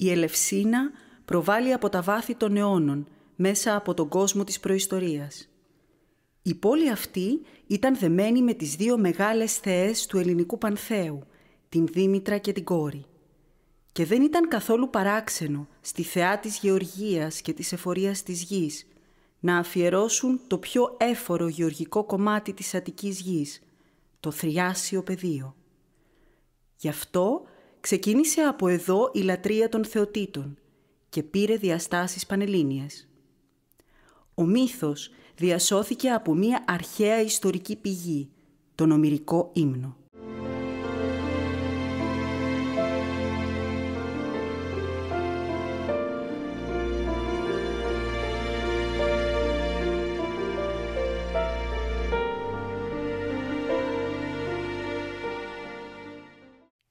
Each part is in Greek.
Η Ελευσίνα προβάλλει από τα βάθη των αιώνων, μέσα από τον κόσμο της προϊστορίας. Η πόλη αυτή ήταν δεμένη με τις δύο μεγάλες θεές του ελληνικού πανθέου, την Δήμητρα και την Κόρη. Και δεν ήταν καθόλου παράξενο στη θεά της γεωργίας και της εφορίας της γης να αφιερώσουν το πιο έφορο γεωργικό κομμάτι της Αττικής γης, το θριάσιο πεδίο. Γι' αυτό ξεκίνησε από εδώ η λατρεία των θεοτήτων και πήρε διαστάσεις πανελλήνιες. Ο μύθος διασώθηκε από μία αρχαία ιστορική πηγή, τον Ομηρικό ύμνο.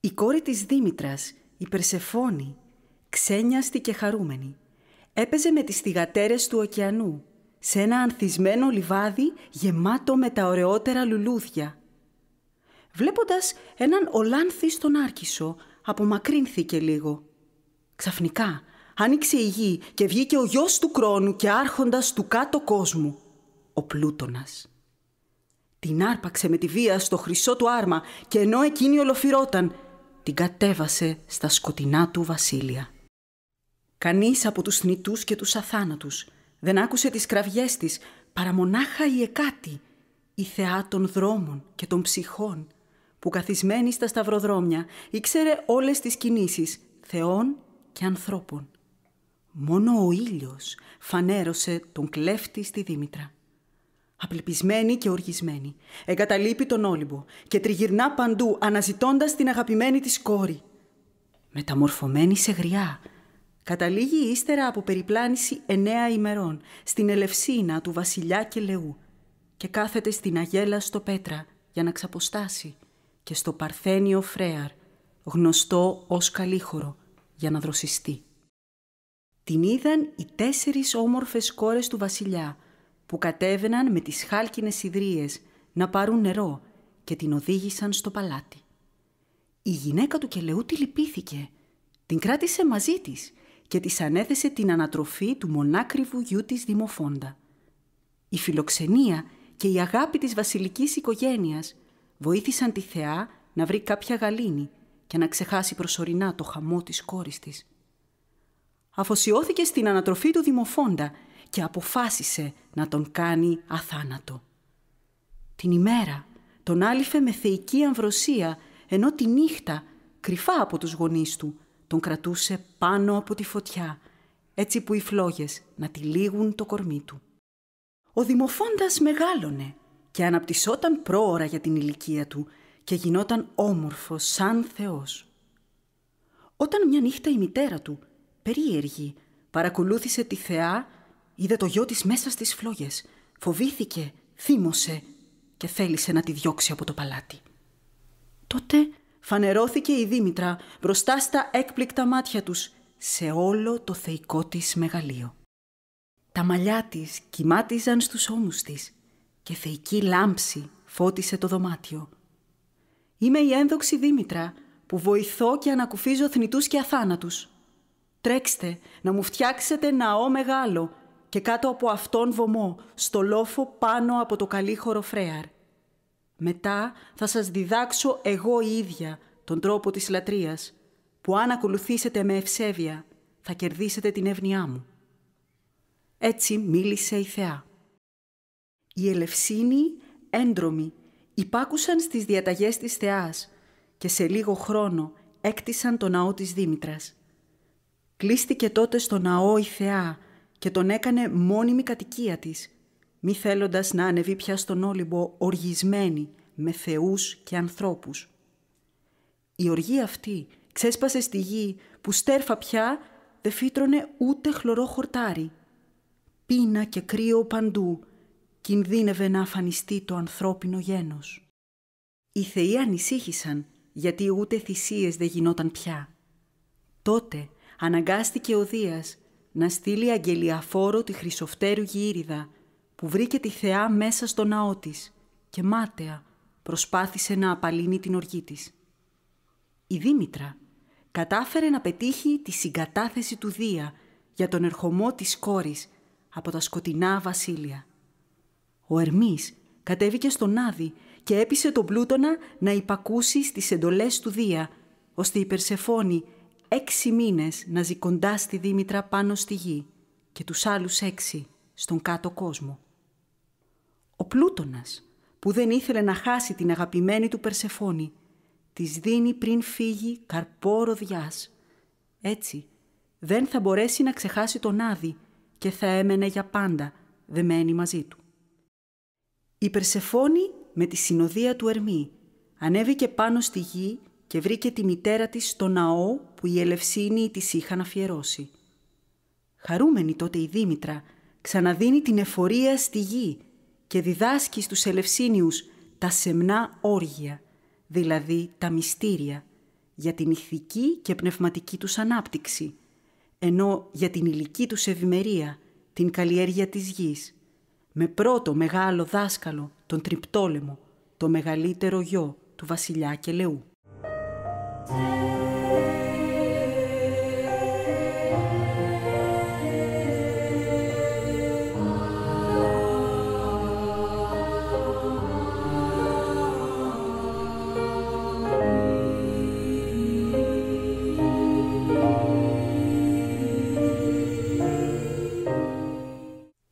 Η κόρη της Δήμητρας, η Περσεφόνη, ξένιαστη και χαρούμενη, έπαιζε με τις θυγατέρες του ωκεανού, σε ένα ανθισμένο λιβάδι γεμάτο με τα ωραιότερα λουλούδια. Βλέποντας έναν ολάνθη στον Άρκισσο, απομακρύνθηκε λίγο. Ξαφνικά άνοιξε η γη και βγήκε ο γιος του Κρόνου και άρχοντας του κάτω κόσμου, ο Πλούτονας. Την άρπαξε με τη βία στο χρυσό του άρμα και ενώ εκείνη ολοφυρώταν, την κατέβασε στα σκοτεινά του βασίλεια. Κανείς από τους θνητούς και τους αθάνατους δεν άκουσε τις κραυγές της, παρά μονάχα η Εκάτη, η θεά των δρόμων και των ψυχών, που καθισμένη στα σταυροδρόμια ήξερε όλες τις κινήσεις θεών και ανθρώπων. Μόνο ο ήλιος φανέρωσε τον κλέφτη στη Δήμητρα. Απελπισμένη και οργισμένη, εγκαταλείπει τον Όλυμπο και τριγυρνά παντού αναζητώντας την αγαπημένη της κόρη. Μεταμορφωμένη σε γριά, καταλήγει ύστερα από περιπλάνηση 9 ημερών στην Ελευσίνα του βασιλιά και λεού και κάθεται στην αγέλαστο πέτρα για να ξαποστάσει και στο παρθένιο Φρέαρ, γνωστό ως Καλύχωρο, για να δροσιστεί. Την είδαν οι 4 όμορφες κόρες του βασιλιά που κατέβαιναν με τις χάλκινες ιδρύες να πάρουν νερό και την οδήγησαν στο παλάτι. Η γυναίκα του κελαιού τη λυπήθηκε, την κράτησε μαζί της και της ανέθεσε την ανατροφή του μονάκριβου γιού της Δημοφόντα. Η φιλοξενία και η αγάπη της βασιλικής οικογένειας βοήθησαν τη θεά να βρει κάποια γαλήνη και να ξεχάσει προσωρινά το χαμό της κόρης της. Αφοσιώθηκε στην ανατροφή του Δημοφόντα και αποφάσισε να τον κάνει αθάνατο. Την ημέρα τον άλυφε με θεϊκή αμβροσία, ενώ τη νύχτα, κρυφά από τους γονείς του, τον κρατούσε πάνω από τη φωτιά, έτσι που οι φλόγες να τυλίγουν το κορμί του. Ο Δημοφόντας μεγάλωνε και αναπτυσσόταν πρόωρα για την ηλικία του και γινόταν όμορφος σαν θεός. Όταν μια νύχτα η μητέρα του, περίεργη, παρακολούθησε τη θεά, είδε το γιο της μέσα στις φλόγες, φοβήθηκε, θύμωσε και θέλησε να τη διώξει από το παλάτι. Τότε φανερώθηκε η Δήμητρα μπροστά στα έκπληκτα μάτια τους σε όλο το θεϊκό της μεγαλείο. Τα μαλλιά της κυμάτιζαν στους ώμους της και θεϊκή λάμψη φώτισε το δωμάτιο. «Είμαι η ένδοξη Δήμητρα που βοηθώ και ανακουφίζω θνητούς και αθάνατους. Τρέξτε να μου φτιάξετε ναό μεγάλο και κάτω από αυτόν βωμό, στο λόφο πάνω από το Καλύχωρο Φρέαρ. Μετά θα σας διδάξω εγώ η ίδια τον τρόπο της λατρείας, που αν ακολουθήσετε με ευσέβεια θα κερδίσετε την εύνοιά μου». Έτσι μίλησε η θεά. Οι Ελευσίνοι, έντρομοι, υπάκουσαν στις διαταγές της θεάς και σε λίγο χρόνο έκτισαν το ναό της Δήμητρας. Κλείστηκε τότε στο ναό η θεά και τον έκανε μόνιμη κατοικία της, μη θέλοντας να ανεβεί πια στον Όλυμπο οργισμένη με θεούς και ανθρώπους. Η οργή αυτή ξέσπασε στη γη που στέρφα πια δεν φύτρωνε ούτε χλωρό χορτάρι. Πείνα και κρύο παντού, κινδύνευε να αφανιστεί το ανθρώπινο γένος. Οι θεοί ανησύχησαν γιατί ούτε θυσίες δεν γινόταν πια. Τότε αναγκάστηκε ο Δίας να στείλει αγγελιαφόρο τη Χρυσοφτέρου Γύριδα, που βρήκε τη θεά μέσα στο ναό της και μάταια προσπάθησε να απαλύνει την οργή της. Η Δήμητρα κατάφερε να πετύχει τη συγκατάθεση του Δία για τον ερχομό της κόρης από τα σκοτεινά βασίλεια. Ο Ερμής κατέβηκε στον Άδη και έπεισε τον Πλούτονα να υπακούσει στις εντολές του Δία, ώστε η Περσεφόνη 6 μήνες να ζει κοντά στη Δήμητρα πάνω στη γη και τους άλλους 6 στον κάτω κόσμο. Ο Πλούτονας, που δεν ήθελε να χάσει την αγαπημένη του Περσεφόνη, της δίνει πριν φύγει καρπό ροδιάς. Έτσι δεν θα μπορέσει να ξεχάσει τον Άδη και θα έμενε για πάντα δεμένη μαζί του. Η Περσεφόνη με τη συνοδεία του Ερμή ανέβηκε πάνω στη γη και βρήκε τη μητέρα της στο ναό που οι Ελευσίνοι της είχαν αφιερώσει. Χαρούμενη τότε η Δήμητρα ξαναδίνει την εφορία στη γη και διδάσκει στους Ελευσίνιους τα σεμνά όργια, δηλαδή τα μυστήρια, για την ηθική και πνευματική τους ανάπτυξη, ενώ για την υλική τους ευημερία, την καλλιέργεια της γης, με πρώτο μεγάλο δάσκαλο τον Τριπτόλεμο, το μεγαλύτερο γιο του βασιλιά Κελεού.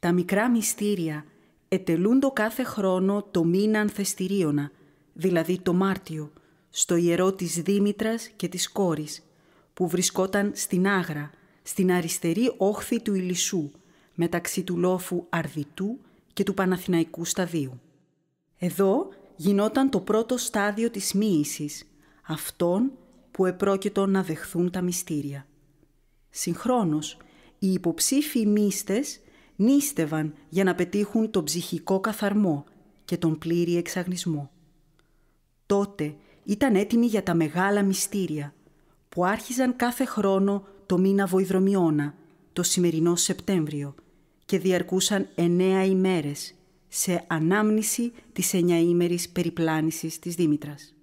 Τα μικρά μυστήρια ετελούντο κάθε χρόνο το μήνα Ανθεστηρίωνα, δηλαδή το Μάρτιο, στο ιερό της Δήμητρας και της κόρης, που βρισκόταν στην Άγρα, στην αριστερή όχθη του Ηλισσού, μεταξύ του λόφου Αρδιτού και του Παναθηναϊκού σταδίου. Εδώ γινόταν το πρώτο στάδιο της μοίησης, αυτών που επρόκειτο να δεχθούν τα μυστήρια. Συγχρόνως, οι υποψήφιοι μύστες νίστευαν για να πετύχουν τον ψυχικό καθαρμό και τον πλήρη εξαγνισμό. Τότε ήταν έτοιμοι για τα μεγάλα μυστήρια, που άρχιζαν κάθε χρόνο το μήνα Βοηδρομιώνα, το σημερινό Σεπτέμβριο, και διαρκούσαν 9 ημέρες, σε ανάμνηση της 9ήμερης περιπλάνησης της Δήμητρας.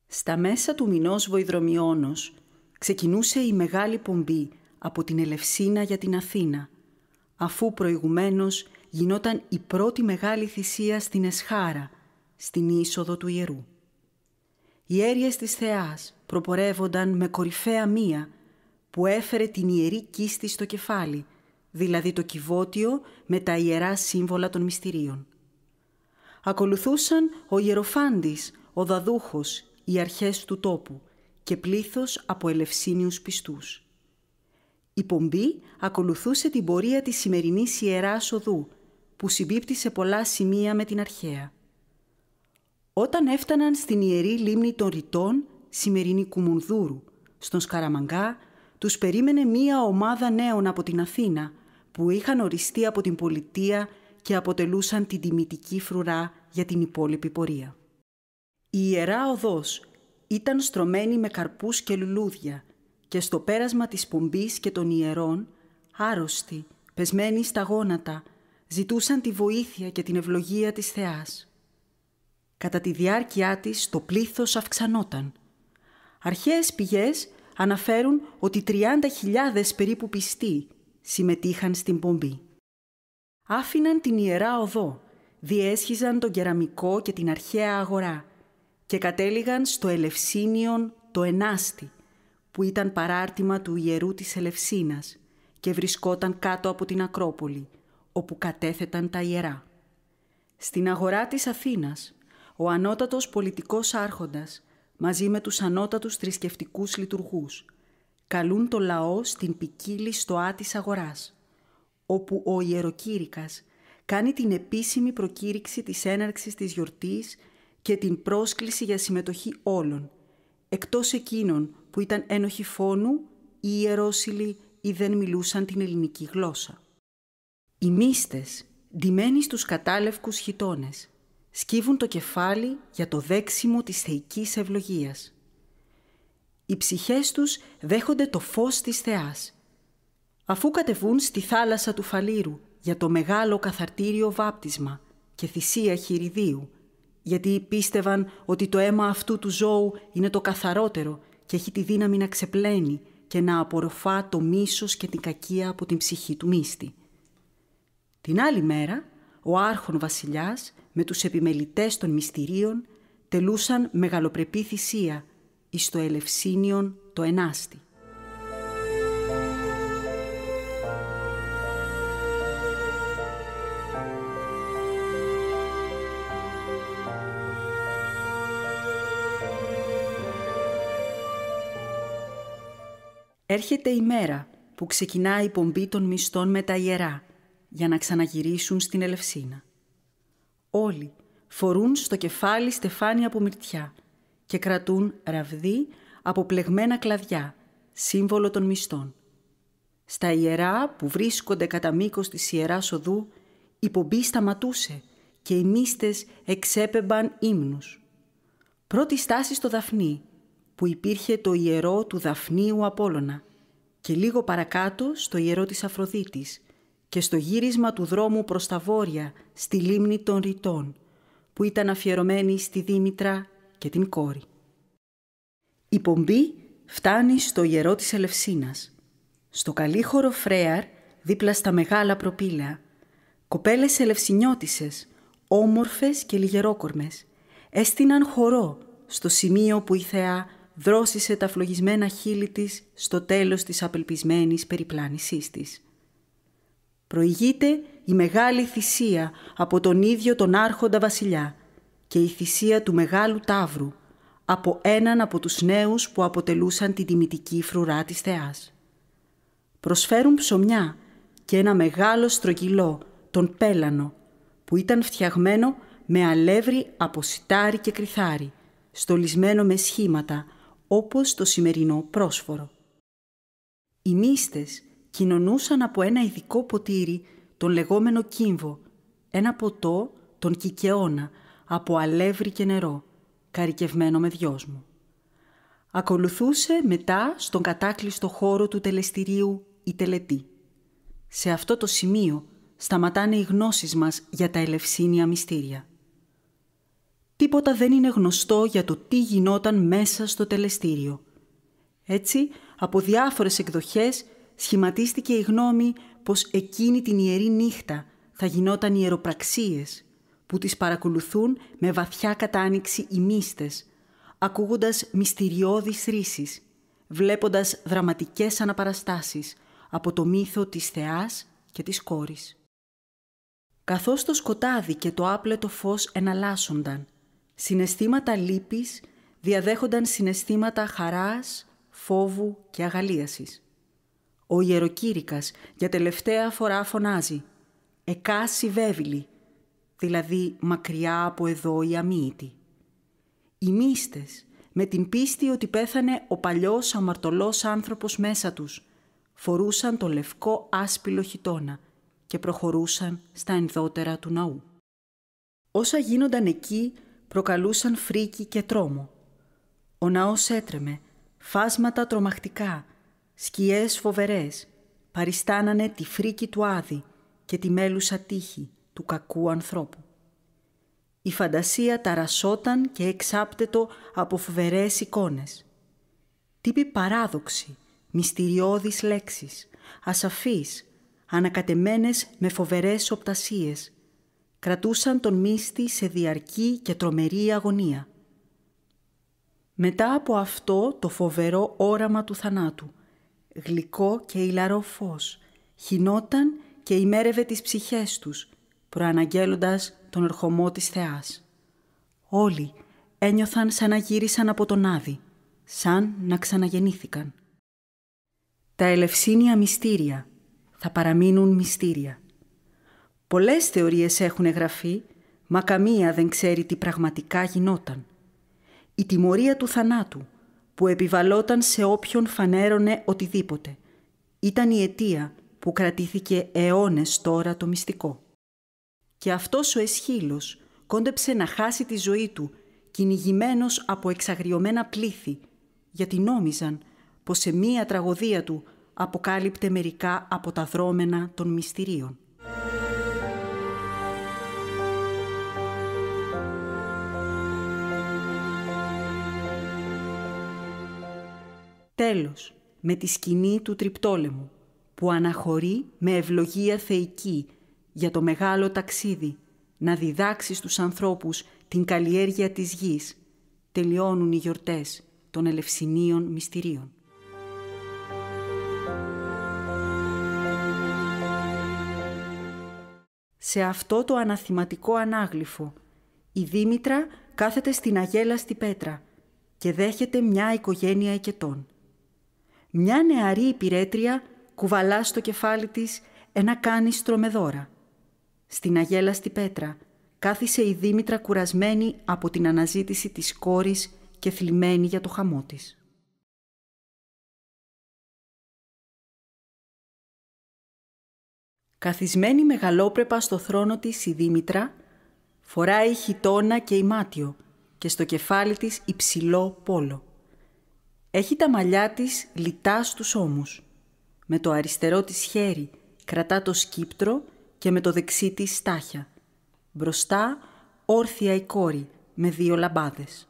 Στα μέσα του μηνός Βοηδρομιώνος ξεκινούσε η μεγάλη πομπή από την Ελευσίνα για την Αθήνα, αφού προηγουμένως γινόταν η πρώτη μεγάλη θυσία στην Εσχάρα, στην είσοδο του ιερού. Οι αίριες της θεάς προπορεύονταν με κορυφαία μία που έφερε την ιερή κίστη στο κεφάλι, δηλαδή το κυβότιο με τα ιερά σύμβολα των μυστηρίων. Ακολουθούσαν ο ιεροφάντης, ο δαδούχος, οι αρχές του τόπου και πλήθος από Ελευσίνιους πιστούς. Η πομπή ακολουθούσε την πορεία της σημερινής Ιεράς Οδού, που συμπίπτει σε πολλά σημεία με την αρχαία. Όταν έφταναν στην Ιερή Λίμνη των Ρητών, σημερινή Κουμουνδούρου, στον Σκαραμαγκά, τους περίμενε μία ομάδα νέων από την Αθήνα, που είχαν οριστεί από την πολιτεία και αποτελούσαν την τιμητική φρουρά για την υπόλοιπη πορεία. Η Ιερά Οδός ήταν στρωμένη με καρπούς και λουλούδια και στο πέρασμα της πομπής και των ιερών, άρρωστοι, πεσμένοι στα γόνατα, ζητούσαν τη βοήθεια και την ευλογία της θεάς. Κατά τη διάρκεια της το πλήθος αυξανόταν. Αρχαίες πηγές αναφέρουν ότι 30.000 περίπου πιστοί συμμετείχαν στην πομπή. Άφηναν την Ιερά Οδό, διέσχιζαν τον κεραμικό και την αρχαία αγορά και κατέληγαν στο Ελευσίνιον το Ενάστη, που ήταν παράρτημα του ιερού της Ελευσίνας και βρισκόταν κάτω από την Ακρόπολη, όπου κατέθεταν τα ιερά. Στην αγορά της Αθήνας, ο ανώτατος πολιτικός άρχοντας, μαζί με τους ανώτατους θρησκευτικούς λειτουργούς, καλούν το λαό στην ποικίλη στοά της αγοράς, όπου ο ιεροκήρυκας κάνει την επίσημη προκήρυξη της έναρξης της γιορτής και την πρόσκληση για συμμετοχή όλων, εκτός εκείνων που ήταν ένοχοι φόνου ή ιερόσυλοι ή δεν μιλούσαν την ελληνική γλώσσα. Οι μύστες, ντυμένοι στους κατάλευκους χιτώνες, σκύβουν το κεφάλι για το δέξιμο της θεϊκής ευλογίας. Οι ψυχές τους δέχονται το φως της θεάς. Αφού κατεβούν στη θάλασσα του Φαλήρου για το μεγάλο καθαρτήριο βάπτισμα και θυσία χειριδίου, γιατί πίστευαν ότι το αίμα αυτού του ζώου είναι το καθαρότερο και έχει τη δύναμη να ξεπλένει και να απορροφά το μίσος και την κακία από την ψυχή του μύστη. Την άλλη μέρα, ο άρχον βασιλιάς με τους επιμελητές των μυστηρίων τελούσαν μεγαλοπρεπή θυσία εις το Ελευσίνιον το ενάστη. Έρχεται η μέρα που ξεκινάει η πομπή των μυστών με τα ιερά για να ξαναγυρίσουν στην Ελευσίνα. Όλοι φορούν στο κεφάλι στεφάνια από μυρτιά και κρατούν ραβδί από πλεγμένα κλαδιά, σύμβολο των μυστών. Στα ιερά που βρίσκονται κατά μήκος της Ιεράς Οδού, η πομπή σταματούσε και οι μύστες εξέπεμπαν ύμνους. Πρώτη στάση στο Δαφνί, που υπήρχε το ιερό του Δαφνίου Απόλλωνα, και λίγο παρακάτω στο ιερό της Αφροδίτης και στο γύρισμα του δρόμου προς τα βόρεια στη λίμνη των Ρητών, που ήταν αφιερωμένη στη Δήμητρα και την κόρη. Η πομπή φτάνει στο ιερό της Ελευσίνας. Στο καλύχωρο Φρέαρ, δίπλα στα μεγάλα προπήλαια, κοπέλες ελευσινιώτισσες, όμορφες και λιγερόκορμες, έστειναν χορό στο σημείο που η θεά δρόσισε τα φλογισμένα χείλη της στο τέλος της απελπισμένης περιπλάνησής της. Προηγείται η μεγάλη θυσία από τον ίδιο τον άρχοντα βασιλιά και η θυσία του Μεγάλου Ταύρου από έναν από τους νέους που αποτελούσαν την τιμητική φρουρά της θεάς. Προσφέρουν ψωμιά και ένα μεγάλο στρογγυλό, τον πέλανο, που ήταν φτιαγμένο με αλεύρι από σιτάρι και κριθάρι, στολισμένο με σχήματα, όπως το σημερινό πρόσφορο. Οι μύστες κοινωνούσαν από ένα ειδικό ποτήρι, τον λεγόμενο κύμβο, ένα ποτό, τον κικαιώνα, από αλεύρι και νερό, καρικευμένο με δυόσμο. Ακολουθούσε μετά στον κατάκλειστο χώρο του τελεστηρίου η τελετή. Σε αυτό το σημείο σταματάνε οι γνώσεις μας για τα ελευσίνια μυστήρια. Τίποτα δεν είναι γνωστό για το τι γινόταν μέσα στο τελεστήριο. Έτσι, από διάφορες εκδοχές σχηματίστηκε η γνώμη πως εκείνη την ιερή νύχτα θα γινόταν ιεροπραξίες, που τις παρακολουθούν με βαθιά κατάνοιξη οι μύστες, ακούγοντας μυστηριώδεις ρίσεις, βλέποντας δραματικές αναπαραστάσεις από το μύθο της θεάς και της κόρης. Καθώς το σκοτάδι και το άπλετο φως εναλλάσσονταν, συναισθήματα λύπης διαδέχονταν συναισθήματα χαράς, φόβου και αγαλίασης. Ο ιεροκήρυκας για τελευταία φορά φωνάζει «Εκάσι βέβηλη», δηλαδή μακριά από εδώ η αμοίητη. Οι μύστες, με την πίστη ότι πέθανε ο παλιός αμαρτωλός άνθρωπος μέσα τους, φορούσαν το λευκό άσπυλο χιτώνα και προχωρούσαν στα ενδότερα του ναού. Όσα γίνονταν εκεί προκαλούσαν φρίκη και τρόμο. Ο ναός έτρεμε, φάσματα τρομακτικά, σκιές φοβερές, παριστάνανε τη φρίκη του Άδη και τη μέλουσα τύχη του κακού ανθρώπου. Η φαντασία ταρασσόταν και εξάπτετο από φοβερές εικόνες. Τύποι παράδοξοι, μυστηριώδεις λέξεις, ασαφείς, ανακατεμένες με φοβερές οπτασίες, κρατούσαν τον μύστη σε διαρκή και τρομερή αγωνία. Μετά από αυτό το φοβερό όραμα του θανάτου, γλυκό και ηλαρό φως, χυνόταν και ημέρευε τις ψυχές τους, προαναγγέλλοντας τον ερχομό της θεάς. Όλοι ένιωθαν σαν να γύρισαν από τον Άδη, σαν να ξαναγεννήθηκαν. Τα ελευσίνια μυστήρια θα παραμείνουν μυστήρια. Πολλές θεωρίες έχουν γραφεί, μα καμία δεν ξέρει τι πραγματικά γινόταν. Η τιμωρία του θανάτου, που επιβαλόταν σε όποιον φανέρωνε οτιδήποτε, ήταν η αιτία που κρατήθηκε αιώνες τώρα το μυστικό. Και αυτός ο Εσχύλος κόντεψε να χάσει τη ζωή του, κυνηγημένος από εξαγριωμένα πλήθη, γιατί νόμιζαν πως σε μία τραγωδία του αποκάλυπτε μερικά από τα δρόμενα των μυστηρίων. Τέλος, με τη σκηνή του Τριπτόλεμου, που αναχωρεί με ευλογία θεϊκή για το μεγάλο ταξίδι, να διδάξει στους ανθρώπους την καλλιέργεια της γης, τελειώνουν οι γιορτές των Ελευσινίων μυστηρίων. Σε αυτό το αναθηματικό ανάγλυφο, η Δήμητρα κάθεται στην αγέλαστη πέτρα και δέχεται μια οικογένεια οικετών. Μια νεαρή υπηρέτρια κουβαλά στο κεφάλι της ένα κάνιστρο με δώρα. Στην αγέλαστη πέτρα κάθισε η Δήμητρα κουρασμένη από την αναζήτηση της κόρης και θλιμμένη για το χαμό της. Καθισμένη μεγαλόπρεπα στο θρόνο της η Δήμητρα φοράει χιτώνα και ημάτιο και στο κεφάλι της υψηλό πόλο. Έχει τα μαλλιά της λιτά στους ώμους. Με το αριστερό της χέρι κρατά το σκύπτρο και με το δεξί της στάχια. Μπροστά όρθια η κόρη με 2 λαμπάδες.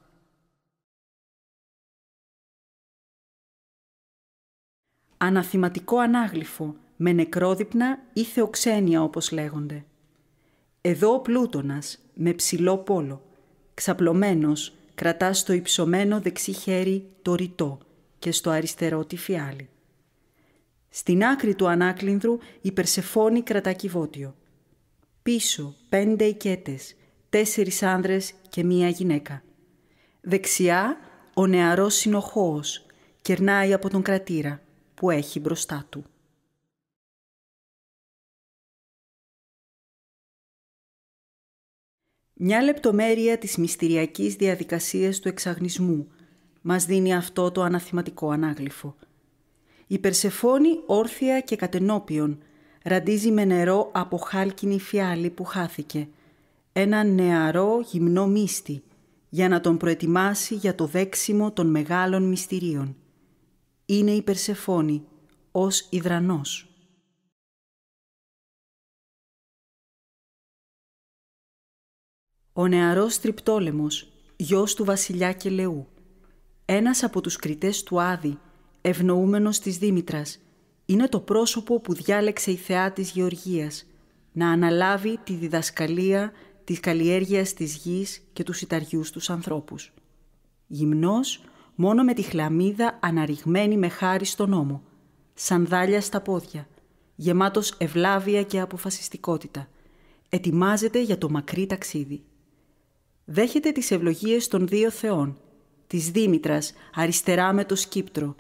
Αναθηματικό ανάγλυφο με νεκρόδυπνα ή θεοξένια όπως λέγονται. Εδώ ο Πλούτονας με ψηλό πόλο, ξαπλωμένος, κρατά στο υψωμένο δεξί χέρι το ρητό και στο αριστερό τη φιάλη. Στην άκρη του ανάκλινδρου η Περσεφόνη κρατά κυβότιο. Πίσω 5 οικέτες, 4 άνδρες και 1 γυναίκα. Δεξιά ο νεαρός συνοχώος κερνάει από τον κρατήρα που έχει μπροστά του. Μια λεπτομέρεια της μυστηριακής διαδικασίας του εξαγνισμού μας δίνει αυτό το αναθηματικό ανάγλυφο. Η Περσεφόνη όρθια και κατενόπιον ραντίζει με νερό από χάλκινη φιάλη που χάθηκε ένα νεαρό γυμνό μύστη για να τον προετοιμάσει για το δέξιμο των μεγάλων μυστηρίων. Είναι η Περσεφόνη ως υδρανός. Ο νεαρός Τριπτόλεμος, γιος του βασιλιά Κελεού, ένας από τους κριτές του Άδη, ευνοούμενος της Δήμητρας, είναι το πρόσωπο που διάλεξε η θεά της Γεωργίας να αναλάβει τη διδασκαλία της καλλιέργειας της γης και του σιταριού στους ανθρώπους. Γυμνός, μόνο με τη χλαμίδα αναρριγμένη με χάρη στον ώμο, σανδάλια στα πόδια, γεμάτος ευλάβεια και αποφασιστικότητα, ετοιμάζεται για το μακρύ ταξίδι. Δέχεται τις ευλογίες των 2 θεών, της Δήμητρας αριστερά με το σκύπτρο,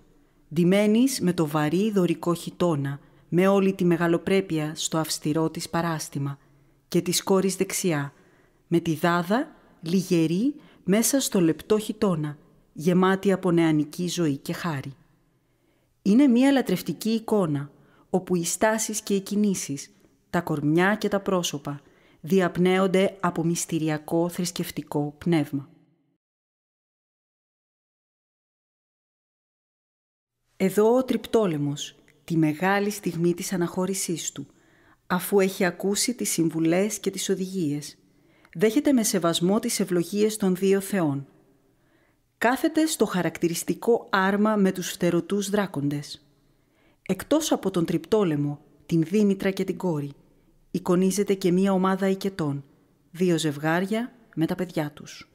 ντυμένης με το βαρύ δωρικό χιτώνα, με όλη τη μεγαλοπρέπεια στο αυστηρό της παράστημα, και της κόρης δεξιά, με τη δάδα λιγερή μέσα στο λεπτό χιτώνα, γεμάτη από νεανική ζωή και χάρη. Είναι μία λατρευτική εικόνα, όπου οι στάσεις και οι κινήσεις, τα κορμιά και τα πρόσωπα, διαπνέονται από μυστηριακό θρησκευτικό πνεύμα. Εδώ ο Τριπτόλεμος, τη μεγάλη στιγμή της αναχώρησής του, αφού έχει ακούσει τις συμβουλές και τις οδηγίες, δέχεται με σεβασμό τις ευλογίες των 2 θεών. Κάθεται στο χαρακτηριστικό άρμα με τους φτερωτούς δράκοντες. Εκτός από τον Τριπτόλεμο, την Δήμητρα και την κόρη, εικονίζεται και μία ομάδα οικετών, 2 ζευγάρια με τα παιδιά τους.